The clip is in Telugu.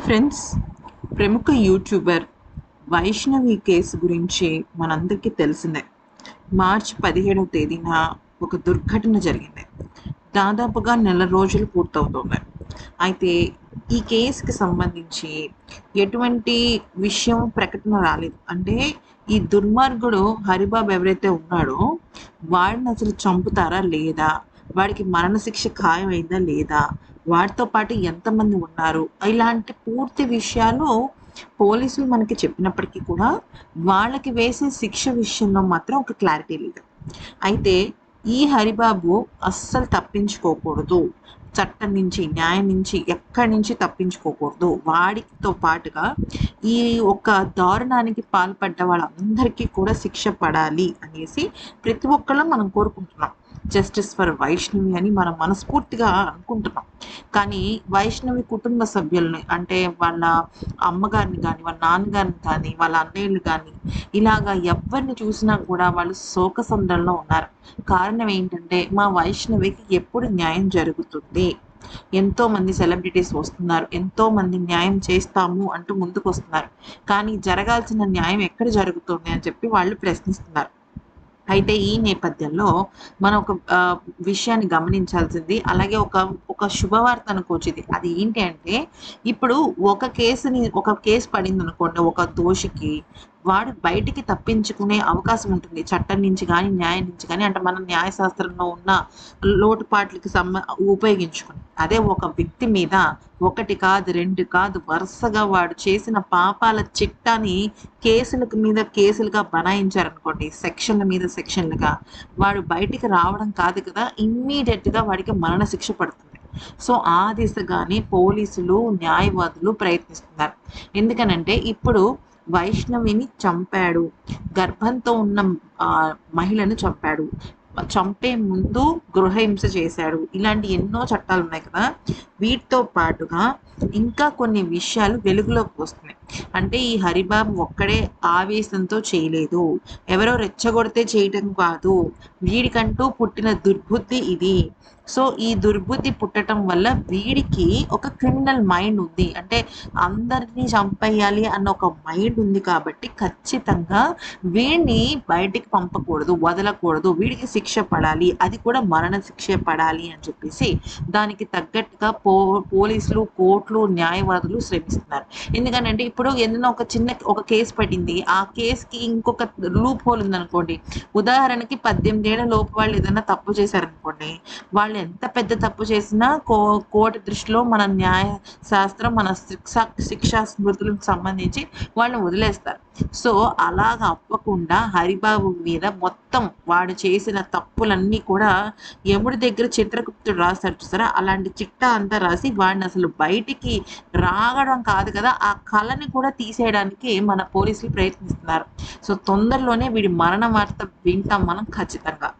Hi friends. ప్రముఖ యూట్యూబర్ వైష్ణవి కేసు గురించి మనందరికీ తెలిసిందే. మార్చి 17వ తేదీన ఒక దుర్ఘటన జరిగింది. దాదాపుగా నెల రోజులు పూర్తవుతుంది. అయితే ఈ కేసుకి సంబంధించి ఎటువంటి విషయం ప్రకటన రాలేదు. అంటే ఈ దుర్మార్గుడు హరిబాబు ఎవరైతే ఉన్నాడో వాడిని అసలు చంపుతారా లేదా, వాడికి మరణశిక్ష ఖాయమైందా లేదా, వాడితో పాటు ఎంతమంది ఉన్నారు, ఇలాంటి పూర్తి విషయాలు పోలీసులు మనకి చెప్పినప్పటికీ కూడా వాళ్ళకి వేసే శిక్ష విషయంలో మాత్రం ఒక క్లారిటీ లేదు. అయితే ఈ హరిబాబు అస్సలు తప్పించుకోకూడదు, చట్టం నుంచి న్యాయం నుంచి ఎక్కడి నుంచి తప్పించుకోకూడదు. వాడితో పాటుగా ఈ ఒక్క దారుణానికి పాల్పడ్డ వాళ్ళందరికీ కూడా శిక్ష పడాలి అనేసి ప్రతి ఒక్కళ్ళం మనం కోరుకుంటున్నాం. జస్టిస్ ఫర్ వైష్ణవి అని మనం మనస్ఫూర్తిగా అనుకుంటున్నాం. కానీ వైష్ణవి కుటుంబ సభ్యుల్ని, అంటే వాళ్ళ అమ్మగారిని కానీ, వాళ్ళ నాన్నగారిని కానీ, వాళ్ళ అన్నయ్యలు కానీ, ఇలాగా ఎవరిని చూసినా కూడా వాళ్ళు శోకసంద్రంలో ఉన్నారు. కారణం ఏంటంటే మా వైష్ణవికి ఎప్పుడు న్యాయం జరుగుతుంది? ఎంతో మంది సెలబ్రిటీస్ వస్తున్నారు, ఎంతో మంది న్యాయం చేస్తాము అంటూ ముందుకు వస్తున్నారు. కానీ జరగాల్సిన న్యాయం ఎక్కడ జరుగుతుంది అని చెప్పి వాళ్ళు ప్రశ్నిస్తున్నారు. అయితే ఈ నేపథ్యంలో మనం ఒక విషయాన్ని గమనించాల్సింది, అలాగే ఒక శుభవార్త అనుకోవచ్చు ఇది. అది ఏంటి అంటే, ఇప్పుడు ఒక కేసు పడింది అనుకోండి, ఒక దోషికి వాడు బయటికి తప్పించుకునే అవకాశం ఉంటుంది, చట్టం నుంచి కానీ న్యాయం నుంచి కానీ. అంటే మన న్యాయశాస్త్రంలో ఉన్న లోటుపాట్లకి ఉపయోగించుకుని. అదే ఒక వ్యక్తి మీద ఒకటి కాదు, రెండు కాదు, వరుసగా వాడు చేసిన పాపాల చిట్టాని కేసులకు మీద కేసులుగా బనాయించారనుకోండి, సెక్షన్ల మీద సెక్షన్లుగా, వాడు బయటికి రావడం కాదు కదా, ఇమ్మీడియట్గా వాడికి మరణశిక్ష పడుతుంది. సో ఆ దిశగానే పోలీసులు, న్యాయవాదులు ప్రయత్నిస్తున్నారు. ఎందుకనంటే ఇప్పుడు వైష్ణవిని చంపాడు, గర్భంతో ఉన్న మహిళను చంపాడు, చంపే ముందు గృహహింస చేశాడు, ఇలాంటి ఎన్నో చట్టాలు ఉన్నాయి కదా. వీటితో పాటుగా ఇంకా కొన్ని విషయాలు వెలుగులోకి వస్తున్నాయి. అంటే ఈ హరిబాబు ఒక్కడే ఆవేశంతో చేయలేదు, ఎవరో రెచ్చగొడితే చేయటం కాదు, వీడికంటూ పుట్టిన దుర్బుద్ధి ఇది. సో ఈ దుర్బుద్ధి పుట్టడం వల్ల వీడికి ఒక క్రిమినల్ మైండ్ ఉంది. అంటే అందరినీ చంపేయాలి అన్న ఒక మైండ్ ఉంది. కాబట్టి ఖచ్చితంగా వీడిని బయటికి పంపకూడదు, వదలకూడదు, వీడికి శిక్ష పడాలి, అది కూడా మరణ శిక్ష పడాలి అని చెప్పేసి దానికి తగ్గట్టుగా పోలీసులు, కోర్టులు, న్యాయవాదులు శ్రమిస్తున్నారు. ఎందుకంటే ఇప్పుడు ఏదైనా ఒక కేసు పడింది, ఆ కేసుకి ఇంకొక లూప్ హోల్ ఉందనుకోండి. ఉదాహరణకి 18 ఏళ్ల లోపు వాళ్ళు ఏదైనా తప్పు చేశారనుకోండి, వాళ్ళు ఎంత పెద్ద తప్పు చేసినా కోర్టు దృష్టిలో మన న్యాయ శాస్త్రం, మన శిక్షా స్మృతులకు సంబంధించి వాళ్ళని వదిలేస్తారు. సో అలాగ అవ్వకుండా హరిబాబు మీద మొత్తం వాడు చేసిన తప్పులన్నీ కూడా యముడి దగ్గర చిత్రగుప్తుడు రాస్తాడు చూసారా, అలాంటి చిట్టా అంతా రాసి వాడిని అసలు బయటికి రావడం కాదు కదా, ఆ కళని కూడా తీసేయడానికి మన పోలీసులు ప్రయత్నిస్తున్నారు. సో తొందరలోనే వీడి మరణ వార్త వింటాం మనం ఖచ్చితంగా.